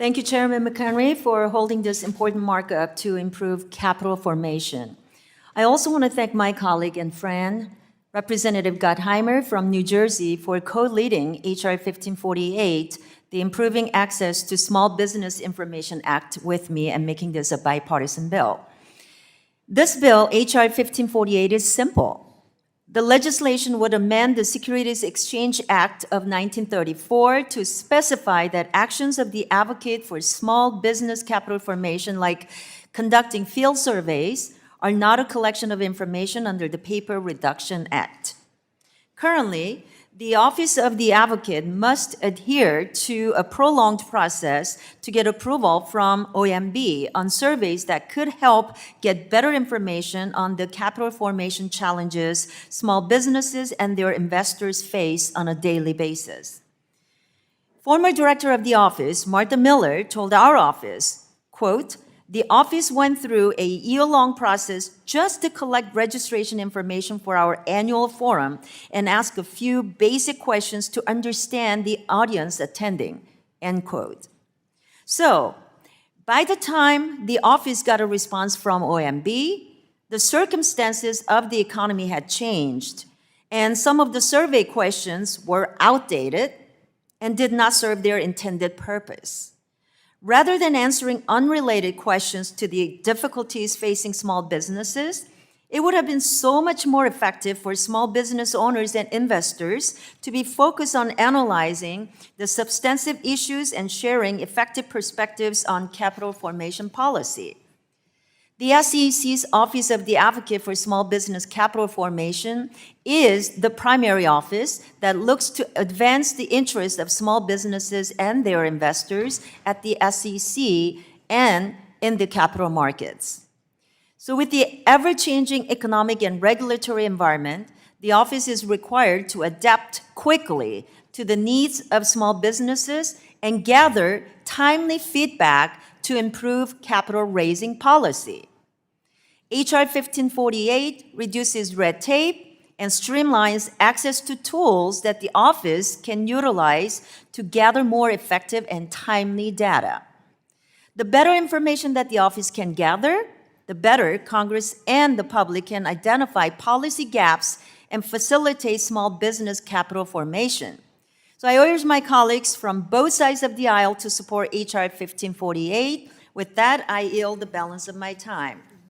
Thank you, Chairman McHenry, for holding this important markup to improve capital formation. I also want to thank my colleague and friend, Representative Gottheimer from New Jersey, for co-leading H.R. 1548, the Improving Access to Small Business Information Act, with me and making this a bipartisan bill. This bill, H.R. 1548, is simple. The legislation would amend the Securities Exchange Act of 1934 to specify that actions of the advocate for small business capital formation, like conducting field surveys, are not a collection of information under the Paper Reduction Act. Currently, the Office of the Advocate must adhere to a prolonged process to get approval from OMB on surveys that could help get better information on the capital formation challenges small businesses and their investors face on a daily basis. Former director of the office, Martha Miller, told our office, quote, "The office went through a year-long process just to collect registration information for our annual forum and ask a few basic questions to understand the audience attending," end quote. So, by the time the office got a response from OMB, the circumstances of the economy had changed, and some of the survey questions were outdated and did not serve their intended purpose. Rather than answering unrelated questions to the difficulties facing small businesses, it would have been so much more effective for small business owners and investors to be focused on analyzing the substantive issues and sharing effective perspectives on capital formation policy. The SEC's Office of the Advocate for Small Business Capital Formation is the primary office that looks to advance the interests of small businesses and their investors at the SEC and in the capital markets. So with the ever-changing economic and regulatory environment, the office is required to adapt quickly to the needs of small businesses and gather timely feedback to improve capital raising policy. H.R. 1548 reduces red tape and streamlines access to tools that the office can utilize to gather more effective and timely data. The better information that the office can gather, the better Congress and the public can identify policy gaps and facilitate small business capital formation. So I urge my colleagues from both sides of the aisle to support H.R. 1548. With that, I yield the balance of my time.